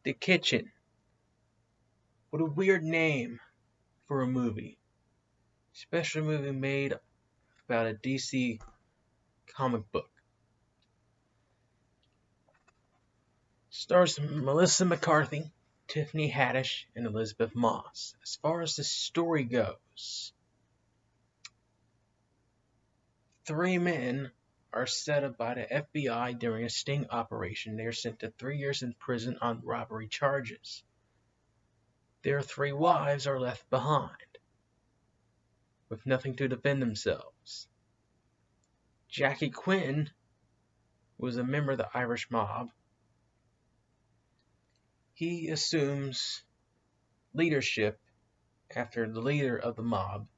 The Kitchen. What a weird name for a movie. Especially a movie made about a DC comic book. Stars Melissa McCarthy, Tiffany Haddish, and Elizabeth Moss. As far as the story goes, three men are set up by the FBI during a sting operation. They are sent to 3 years in prison on robbery charges. Their three wives are left behind with nothing to defend themselves. Jackie Quinn was a member of the Irish mob. He assumes leadership after the leader of the mob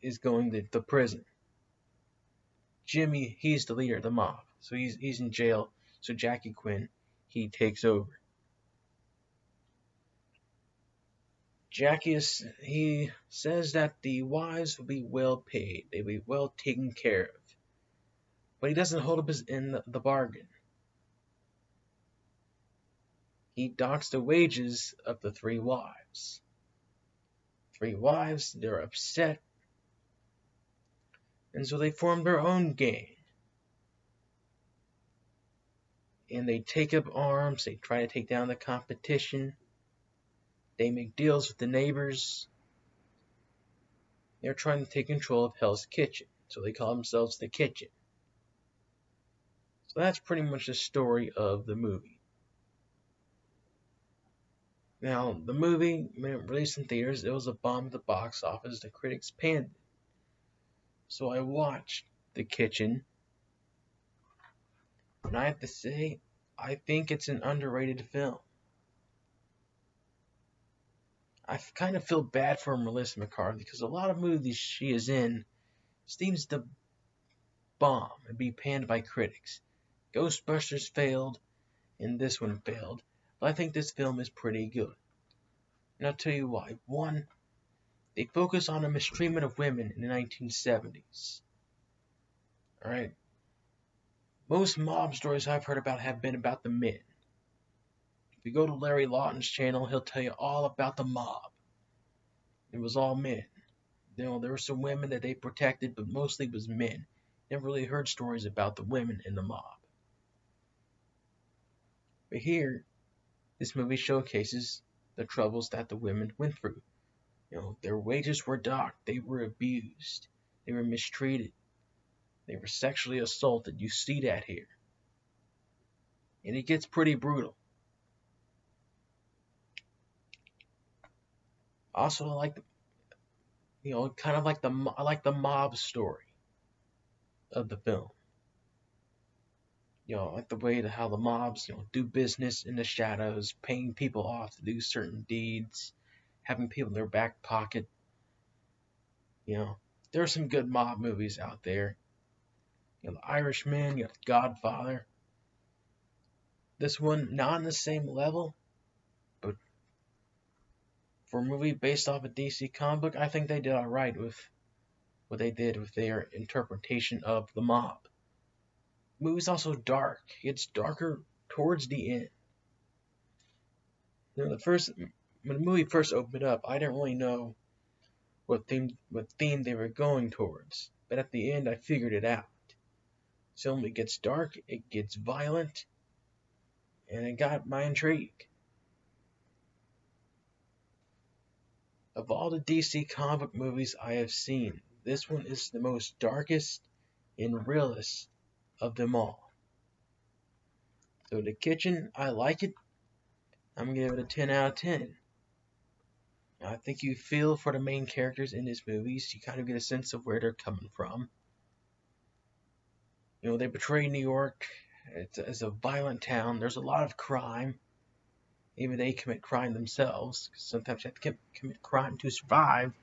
is going to prison. Jimmy, he's the leader of the mob, so he's in jail. So Jackie Quinn, he takes over. He says that the wives will be well paid, they'll be well taken care of, but he doesn't hold up his end of the bargain. He docks the wages of the three wives. Three wives, they're upset, and so they form their own gang. And they take up arms, they try to take down the competition, they make deals with the neighbors. They're trying to take control of Hell's Kitchen, so they call themselves the Kitchen. So that's pretty much the story of the movie. Now, the movie, when it released in theaters, it was a bomb at the box office. The critics panned it. So I watched The Kitchen, and I have to say, I think it's an underrated film. I kind of feel bad for Melissa McCarthy because a lot of movies she is in seems to bomb and be panned by critics. Ghostbusters failed, and this one failed, but I think this film is pretty good. And I'll tell you why. One, they focus on the mistreatment of women in the 1970s. Alright? Most mob stories I've heard about have been about the men. If you go to Larry Lawton's channel, he'll tell you all about the mob. It was all men. There were some women that they protected, but mostly it was men. Never really heard stories about the women in the mob. But here, this movie showcases the troubles that the women went through. Their wages were docked, they were abused, they were mistreated, they were sexually assaulted. You see that here. And it gets pretty brutal. Also, I like, kind of like I like the mob story of the film. I like the way how the mobs, do business in the shadows, paying people off to do certain deeds, having people in their back pocket. There are some good mob movies out there. The Irishman, The Godfather. This one, not on the same level, but for a movie based off a DC comic book, I think they did alright with what they did with their interpretation of the mob. The movie's also dark. It's darker towards the end. When the movie first opened up, I didn't really know what theme they were going towards, but at the end, I figured it out. So it gets dark, it gets violent, and it got my intrigue. Of all the DC comic movies I have seen, this one is the most darkest and realist of them all. So The Kitchen, I like it. I'm going to give it a 10 out of 10. I think you feel for the main characters in these movies. You kind of get a sense of where they're coming from. They portray New York as a violent town. There's a lot of crime. Even they commit crime themselves. Sometimes you have to commit crime to survive.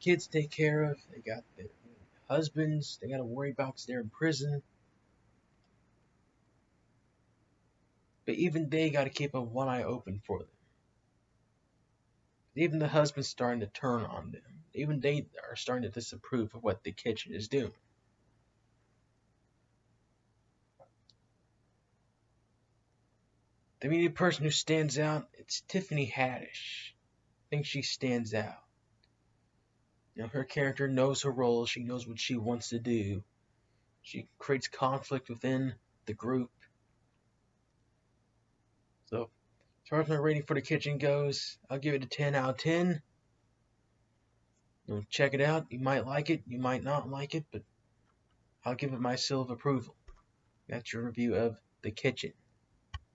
Kids to take care of. They got their husbands they got to worry about because they're in prison. But even they got to keep one eye open for them. Even the husband's starting to turn on them. Even they are starting to disapprove of what the kitchen is doing. the media person who stands out, it's Tiffany Haddish. I think she stands out. Her character knows her role. She knows what she wants to do. She creates conflict within the group. So, as far as my rating for The Kitchen goes, I'll give it a 10 out of 10. Check it out. You might like it. You might not like it. But I'll give it my seal of approval. That's your review of The Kitchen.